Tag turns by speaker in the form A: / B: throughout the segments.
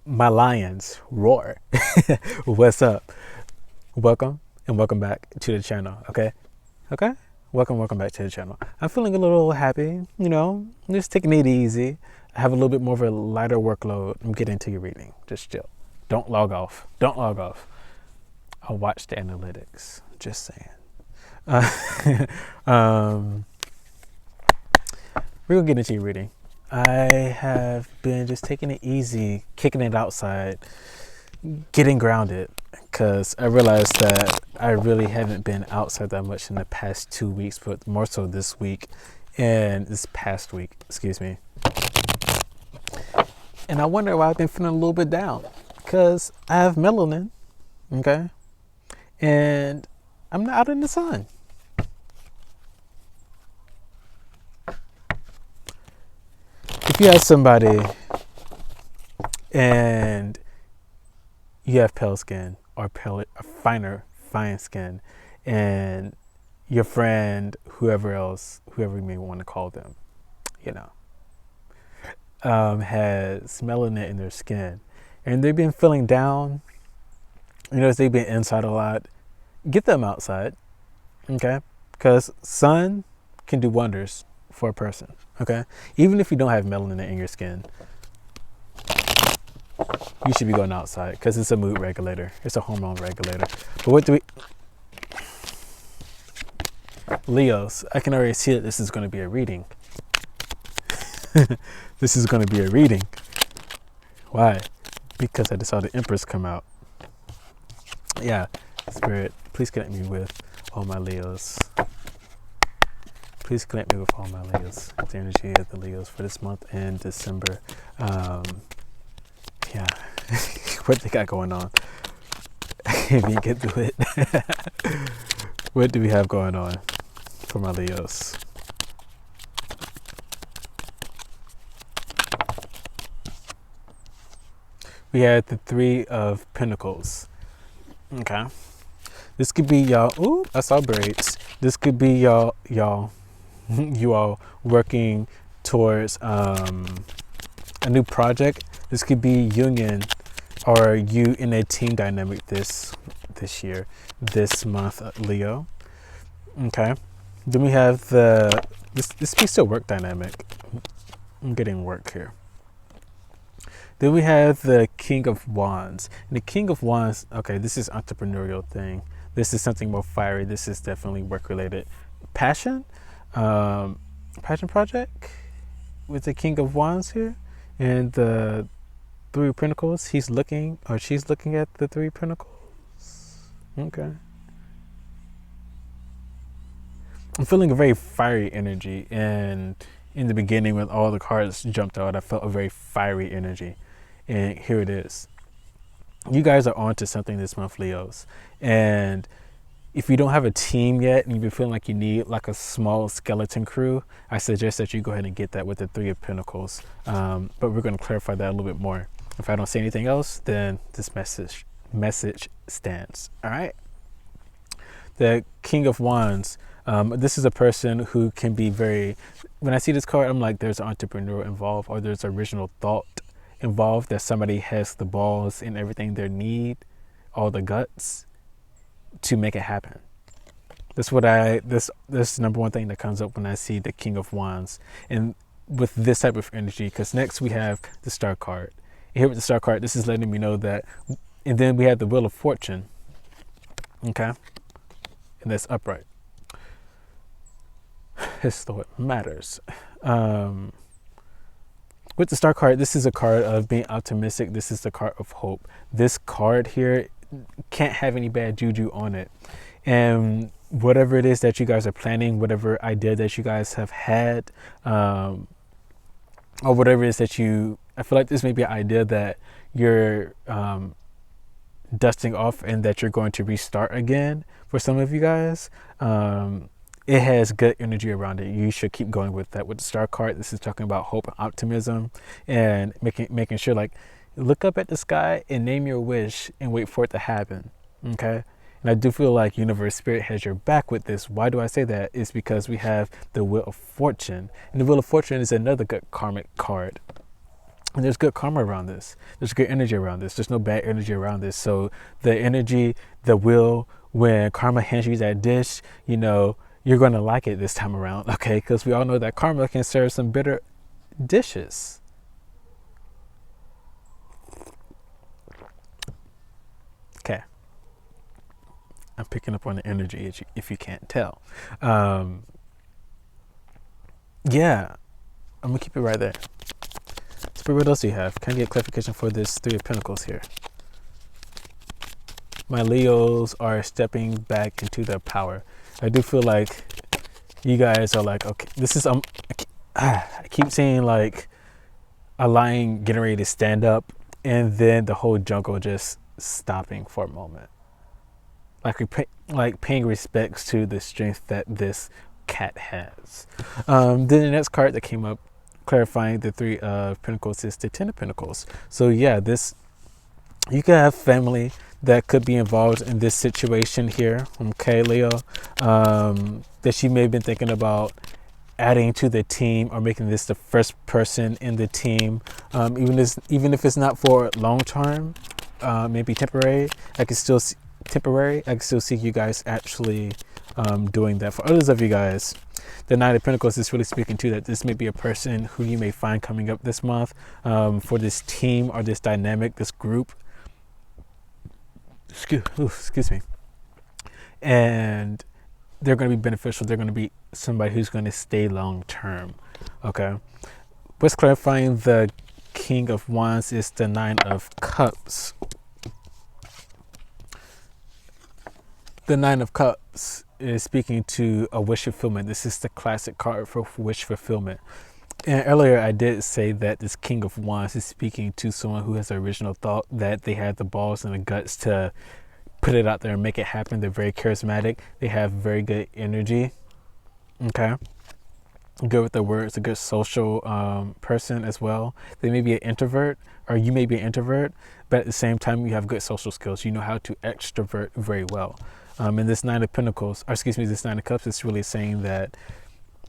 A: my lions roar. What's up? Welcome and welcome back to the channel. Okay. Welcome back to the channel. I'm feeling a little happy. Just taking it easy. I have a little bit more of a lighter workload. I'm getting to your reading. Just chill. Don't log off. I'll watch the analytics. Just saying. Um, we're gonna get into your reading. I have been just taking it easy, kicking it outside, getting grounded, because I realized that I really haven't been outside that much in the past 2 weeks, but more so this week and this past week, excuse me. And I wonder why I've been feeling a little bit down, because I have melanin, okay, and I'm not out in the sun. If you have somebody and you have pale skin or fine skin, and your friend, whoever you may want to call them, has melanin in their skin, and they've been feeling down, they've been inside a lot, get them outside, okay? Because sun can do wonders for a person, okay? Even if you don't have melanin in your skin, you should be going outside because it's a mood regulator. It's a hormone regulator. But what do we... Leos, I can already see that this is going to be a reading. This is going to be a reading. Why? Because I just saw the Empress come out. Yeah, Spirit, please connect me with all my Leos. Please connect me with all my Leos. The energy of the Leos for this month and December. Yeah, what they got going on? If you get to it. What do we have going on for my Leos? We had the Three of Pentacles. Okay. This could be y'all. Ooh, I saw braids. This could be y'all, you all working towards a new project. This could be union or you in a team dynamic this year, this month, Leo. Okay. Then we have this speaks to work dynamic. I'm getting work here. Then we have the King of Wands. And the King of Wands, okay, this is entrepreneurial thing. This is something more fiery. This is definitely work related. Passion project with the King of Wands here. And the Three of Pentacles, she's looking at the Three of Pentacles. Okay. I'm feeling a very fiery energy, and in the beginning when all the cards jumped out, I felt a very fiery energy. And here it is. You guys are on to something this month, Leos. And if you don't have a team yet and you've been feeling like you need like a small skeleton crew, I suggest that you go ahead and get that with the Three of Pentacles. But we're going to clarify that a little bit more. If I don't say anything else, then this message stands. All right. The King of Wands. This is a person who can be when I see this card, I'm like, there's an entrepreneur involved, or there's original thought involved, that somebody has the balls and everything they need, all the guts to make it happen. That's what this number one thing that comes up when I see the King of Wands, and with this type of energy. Because next we have the Star card. Here with the Star card, this is letting me know that, and then we have the Wheel of Fortune. Okay, and that's upright. His thought matters. With the Star card, this is a card of being optimistic. This is the card of hope. This card here can't have any bad juju on it. And whatever it is that you guys are planning, whatever idea that you guys have had, or whatever it is that I feel like this may be an idea that you're dusting off and that you're going to restart again for some of you guys. It has good energy around it. You should keep going with that. With the Star card, this is talking about hope and optimism, and making sure, like, look up at the sky and name your wish and wait for it to happen. Okay. And I do feel like Universe Spirit has your back with this. Why do I say that? It's because we have the Wheel of Fortune. And the Wheel of Fortune is another good karmic card. And there's good karma around this. There's good energy around this. There's no bad energy around this. So the energy, the will, when karma hands you that dish, you're going to like it this time around, okay? Because we all know that karma can serve some bitter dishes. Okay. I'm picking up on the energy if you can't tell. Yeah, I'm going to keep it right there. So what else do you have? Can I get clarification for this Three of Pentacles here? My Leos are stepping back into their power. I do feel like you guys are like, okay, this is, I keep seeing like a lion getting ready to stand up and then the whole jungle just stopping for a moment. Like paying respects to the strength that this cat has. Then the next card that came up clarifying the Three of Pentacles is the Ten of Pentacles. So yeah, you could have family that could be involved in this situation here, okay, Leo, that you may have been thinking about adding to the team or making this the first person in the team, even if it's not for long term, maybe temporary. I can still see you guys actually doing that. For others of you guys, the Nine of Pentacles is really speaking to that this may be a person who you may find coming up this month for this team or this dynamic, this group. Excuse me. And they're going to be beneficial. They're going to be somebody who's going to stay long term. Okay. What's clarifying the King of Wands is the Nine of Cups. The Nine of Cups is speaking to a wish fulfillment. This is the classic card for wish fulfillment. And earlier I did say that this King of Wands is speaking to someone who has the original thought, that they had the balls and the guts to put it out there and make it happen. They're very charismatic. They have very good energy. Okay. Good with the words, a good social person as well. They may be an introvert, or you may be an introvert, but at the same time you have good social skills. You know how to extrovert very well. And this Nine of Pentacles, this Nine of Cups is really saying that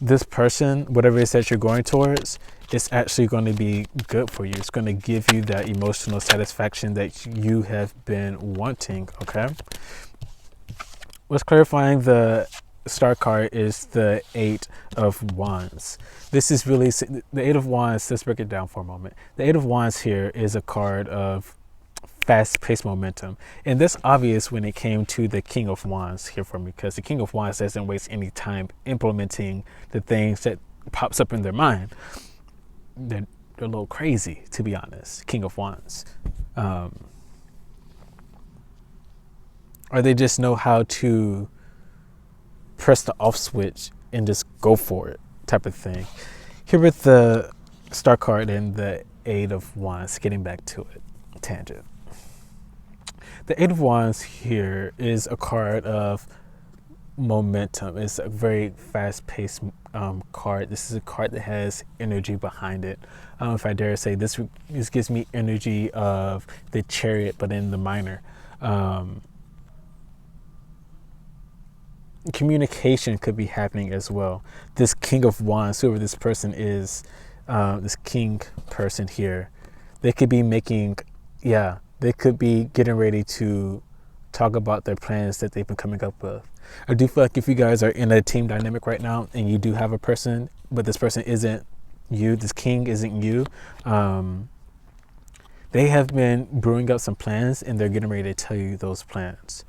A: this person, whatever it is that you're going towards, it's actually going to be good for you. It's going to give you that emotional satisfaction that you have been wanting, okay? What's clarifying the Star card is the Eight of Wands. This is really, the Eight of Wands, let's break it down for a moment. The Eight of Wands here is a card of fast-paced momentum, and that's obvious when it came to the King of Wands here for me, because the King of Wands doesn't waste any time implementing the things that pops up in their mind. They're a little crazy, to be honest. King of Wands, or they just know how to press the off switch and just go for it, type of thing. Here with the Star card and the Eight of Wands, getting back to it, tangent. The Eight of Wands here is a card of momentum. It's a very fast-paced card. This is a card that has energy behind it. If I dare say, this gives me energy of the Chariot, but in the minor. Communication could be happening as well. This King of Wands, whoever this person is, this king person here, they could be making, they could be getting ready to talk about their plans that they've been coming up with. I do feel like if you guys are in a team dynamic right now and you do have a person, but this person isn't you, this king isn't you, they have been brewing up some plans and they're getting ready to tell you those plans.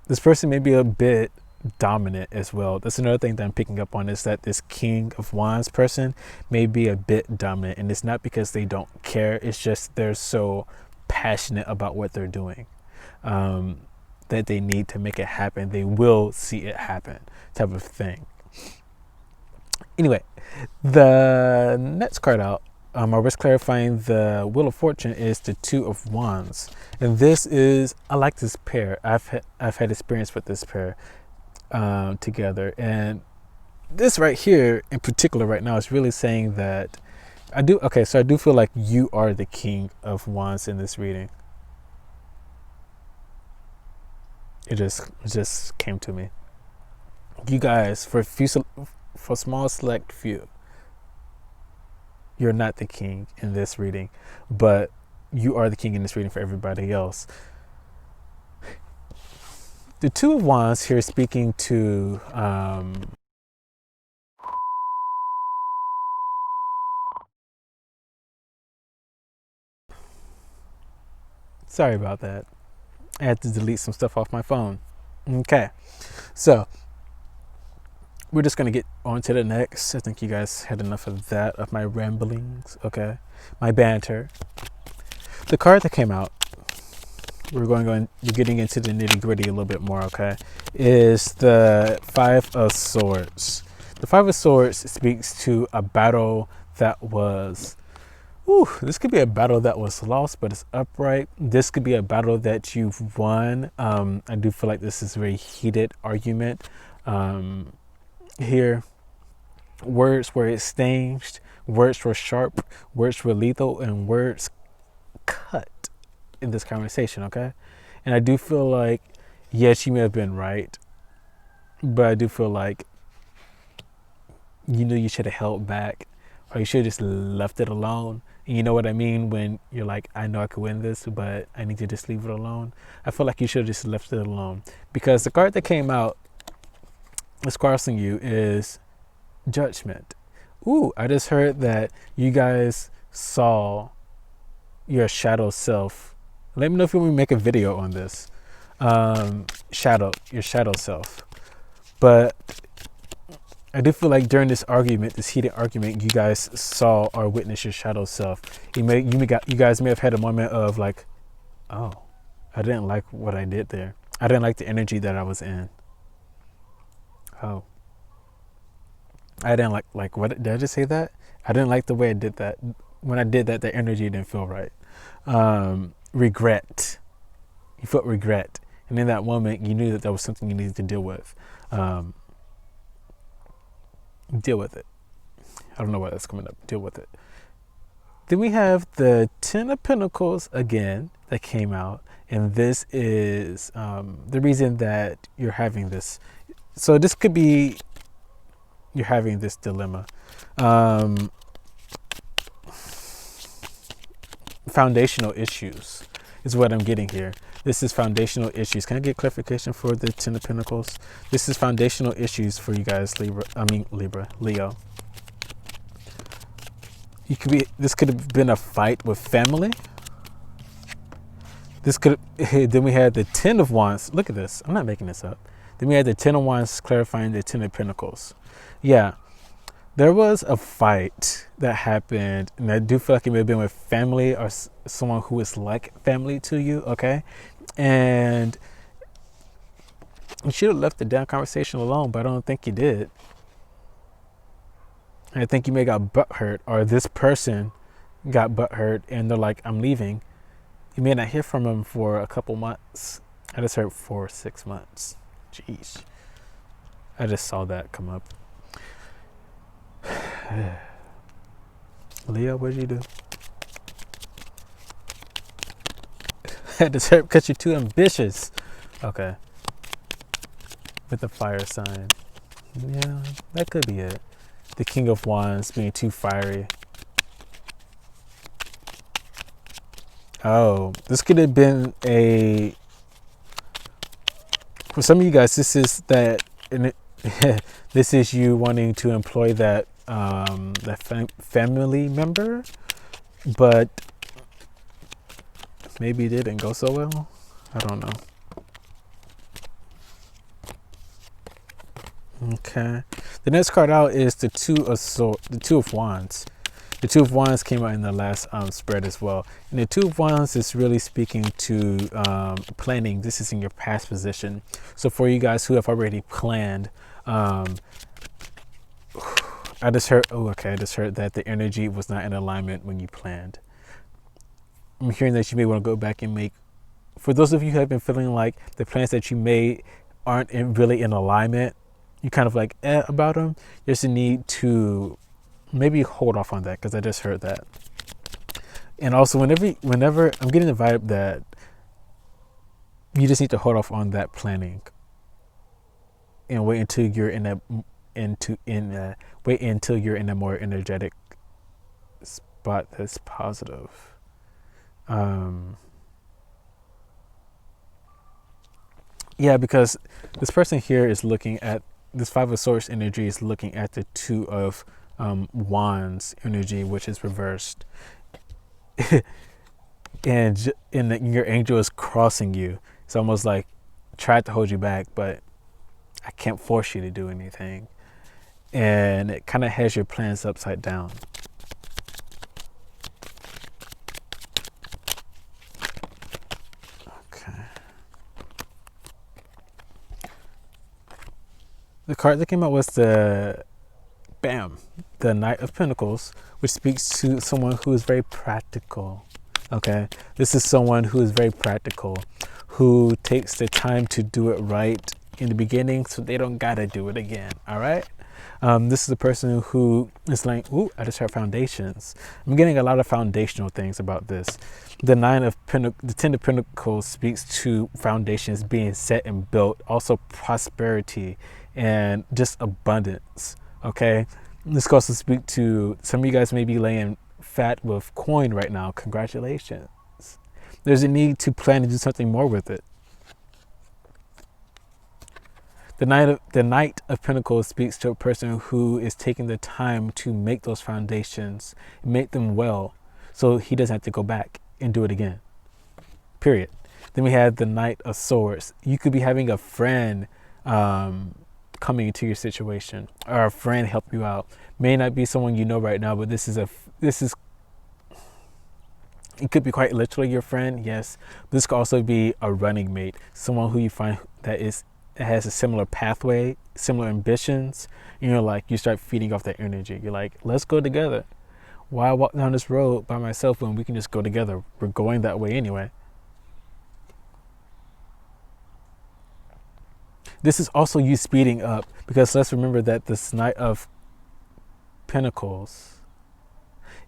A: This person may be a bit dominant as well. That's another thing that I'm picking up on, is that this King of Wands person may be a bit dominant, and it's not because they don't care, it's just they're so passionate about what they're doing, that they need to make it happen. They will see it happen, type of thing. Anyway, the next card out, I was clarifying the Wheel of Fortune, is the Two of Wands, and this is, I like this pair. I've had experience with this pair together, and this right here in particular right now is really saying that I do feel like you are the King of Wands in this reading. It just came to me. You guys, for small select few, you're not the king in this reading, but you are the king in this reading for everybody else. The Two of Wands here speaking to sorry about that. I had to delete some stuff off my phone. Okay, so we're just gonna get on to the next. I think you guys had enough of that, of my ramblings. Okay, my banter. The card that came out, we're you're getting into the nitty gritty a little bit more. Okay, is the Five of Swords. The Five of Swords speaks to a battle that was. This could be a battle that was lost, but it's upright. This could be a battle that you've won. I do feel like this is a very heated argument. Here, words were exchanged, words were sharp, words were lethal, and words cut in this conversation, okay? And I do feel like, yes, you may have been right, but I do feel like you knew you should have held back, or you should have just left it alone. And you know what I mean when you're like, I know I could win this, but I need to just leave it alone. I feel like you should have just left it alone, because the card that came out that's crossing you is Judgment. I just heard that you guys saw your shadow self. Let me know if you want me to make a video on this. Your shadow self. But I do feel like during this argument, this heated argument, you guys saw or witnessed your shadow self. You guys may have had a moment of like, oh, I didn't like what I did there. I didn't like the energy that I was in. Oh, I didn't like what did I just say that? I didn't like the way I did that. When I did that, the energy didn't feel right. Regret. You felt regret, and in that moment, you knew that there was something you needed to deal with. Deal with it. I don't know why that's coming up. Deal with it. Then we have the Ten of Pentacles again that came out, and this is the reason that you're having this. So this could be you're having this dilemma. Foundational issues is what I'm getting here. This is foundational issues. Can I get clarification for the Ten of Pentacles? This is foundational issues for you guys, Leo. This could have been a fight with family. Then we had the Ten of Wands. Look at this. I'm not making this up. Then we had the Ten of Wands clarifying the Ten of Pentacles. Yeah, there was a fight that happened, and I do feel like it may have been with family or someone who is like family to you, okay? And you should have left the damn conversation alone, but I don't think you did. I think you may got butthurt, or this person got butthurt, and they're like, I'm leaving. You may not hear from them for a couple months. I just heard 4 or 6 months. Jeez. I just saw that come up. Leo, what'd you do? I just heard because you're too ambitious. Okay. With the fire sign. Yeah, that could be it. The King of Wands being too fiery. Oh, this could have been for some of you guys, this is that, this is you wanting to employ that family member, but maybe it didn't go so well. I don't know. Okay. The next card out is the Two of Wands. The Two of Wands came out in the last spread as well. And the Two of Wands is really speaking to planning. This is in your past position. So for you guys who have already planned, I just heard that the energy was not in alignment when you planned. I'm hearing that you may want to go back and make, for those of you who have been feeling like the plans that you made aren't really in alignment, you kind of like about them, there's a need to maybe hold off on that, because I just heard that. And also whenever I'm getting the vibe that you just need to hold off on that planning. and wait until you're in a wait until you're in a more energetic spot that's positive. Yeah, because this person here is looking at this Five of Swords energy is looking at the Two of Wands energy, which is reversed. And your angel is crossing you. It's almost like tried to hold you back, but I can't force you to do anything. And it kind of has your plans upside down. Okay. The card that came out was the Knight of Pentacles, which speaks to someone who is very practical. Okay, this is someone who is very practical, who takes the time to do it right in the beginning so they don't gotta do it again. All right. This is a person who is like, ooh, I just heard foundations. I'm getting a lot of foundational things about this. The Ten of Pentacles speaks to foundations being set and built, also prosperity and just abundance. Okay, this could also speak to some of you guys may be laying fat with coin right now. Congratulations. There's a need to plan to do something more with it. The Knight of Pentacles speaks to a person who is taking the time to make those foundations, make them well, so he doesn't have to go back and do it again. Period. Then we have the Knight of Swords. You could be having a friend coming into your situation, or a friend help you out. May not be someone you know right now, but it could be quite literally your friend, yes. This could also be a running mate, someone who you find that has a similar pathway, similar ambitions, and you start feeding off that energy. You're like, let's go together. Why walk down this road by myself when we can just go together? We're going that way anyway. This is also you speeding up, because let's remember that this Knight of Pentacles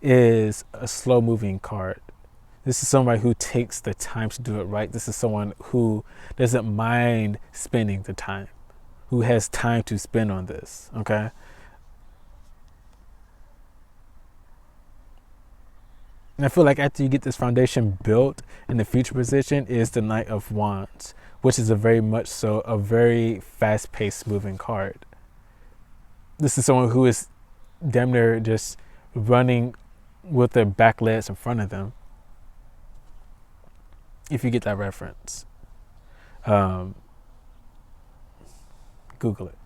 A: is a slow moving card. This is somebody who takes the time to do it right. This is someone who doesn't mind spending the time, who has time to spend on this, okay? And I feel like after you get this foundation built in the future position is the Knight of Wands, which is a very fast-paced moving card. This is someone who is damn near just running with their back legs in front of them. If you get that reference, Google it.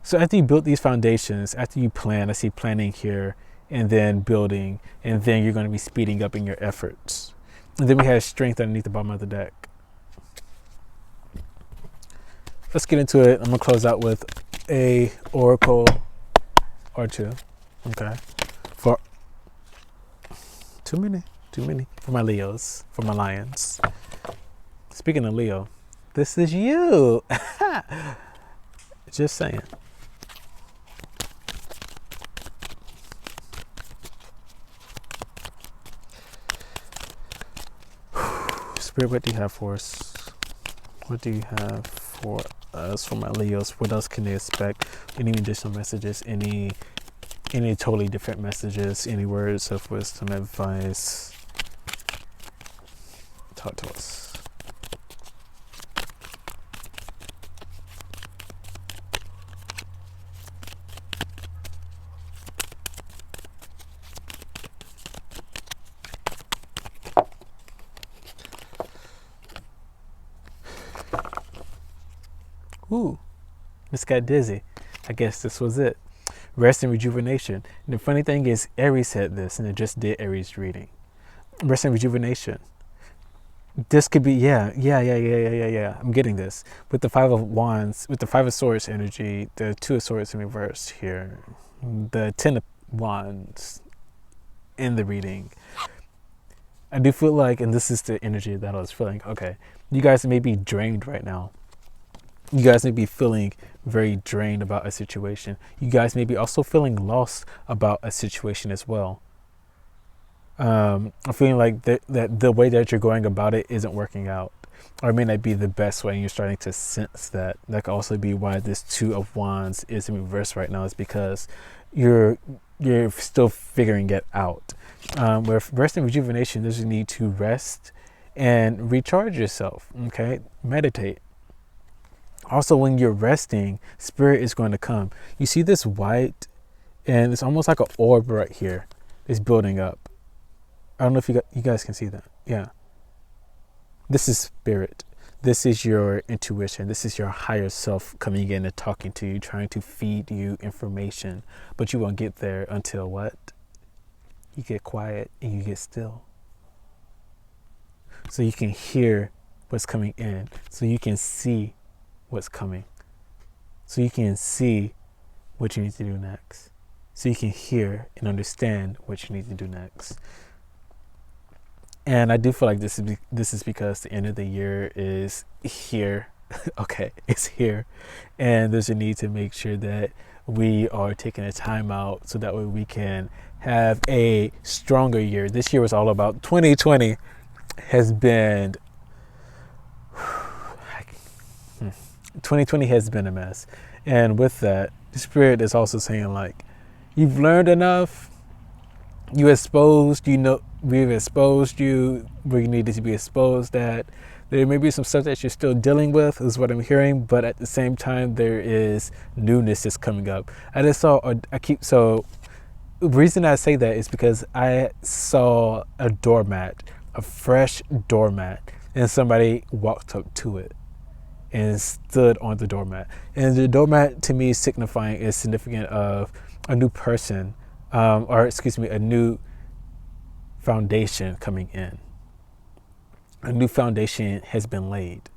A: So after you build these foundations, after you plan, I see planning here, and then building, and then you're going to be speeding up in your efforts. And then we have strength underneath the bottom of the deck. Let's get into it. I'm going to close out with a oracle or two. Okay. For too many. For my Leos, for my Lions. Speaking of Leo, this is you. Just saying. Spirit, what do you have for us? What do you have for us, for my Leos? What else can they expect? Any additional messages? Any totally different messages? Any words of wisdom, advice? Talk to us. Ooh, just got dizzy. I guess this was it. Rest and rejuvenation. And the funny thing is, Aries said this, and it just did Aries reading. Rest and rejuvenation. This could be, yeah. I'm getting this. With the Five of Wands, with the Five of Swords energy, the Two of Swords in reverse here, the Ten of Wands in the reading. I do feel like, and this is the energy that I was feeling, okay, you guys may be drained right now. You guys may be feeling very drained about a situation. You guys may be also feeling lost about a situation as well. I'm feeling like that the way that you're going about it isn't working out. or it may not be the best way, and you're starting to sense that. That could also be why this Two of Wands is in reverse right now, is because you're still figuring it out. With rest and rejuvenation, there's a need to rest and recharge yourself. Okay, meditate. Also, when you're resting, spirit is going to come. You see this white, and it's almost like an orb right here. It's building up. I don't know if you guys can see that. Yeah. This is spirit. This is your intuition. This is your higher self coming in and talking to you, trying to feed you information. But you won't get there until what? You get quiet and you get still. So you can hear what's coming in. So you can see what's coming. So you can see what you need to do next. So you can hear and understand what you need to do next. And I do feel like this is because the end of the year is here. Okay, it's here. And there's a need to make sure that we are taking a time out so that way we can have a stronger year. This year was all about 2020 has been 2020 has been a mess. And with that, the spirit is also saying, like, you've learned enough. We've exposed you where you needed to be exposed at. There may be some stuff that you're still dealing with, is what I'm hearing, but at the same time, there is newness that's coming up. The reason I say that is because I saw a doormat, a fresh doormat, and somebody walked up to it and stood on the doormat. And the doormat to me is significant of a new person, a new foundation coming in. A new foundation has been laid.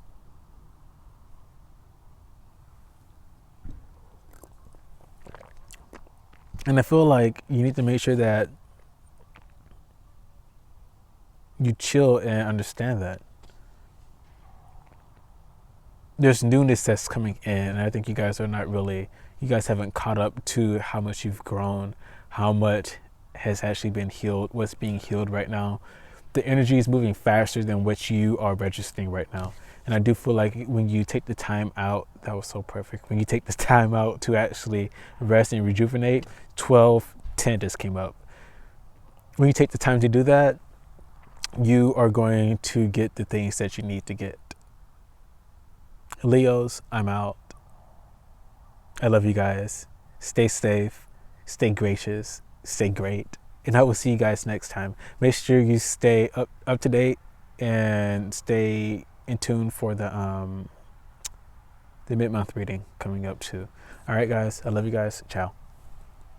A: And I feel like you need to make sure that you chill and understand that. There's newness that's coming in, and I think you guys haven't caught up to how much you've grown, how much has actually been healed, what's being healed right now. The energy is moving faster than what you are registering right now. And I do feel like when you take the time out, that was so perfect. When you take the time out to actually rest and rejuvenate, 12:10 just came up. When you take the time to do that, you are going to get the things that you need to get. Leos, I'm out. I love you guys. Stay safe, stay gracious, stay great. And I will see you guys next time. Make sure you stay up to date and stay in tune for the mid-month reading coming up too. All right, guys. I love you guys. Ciao.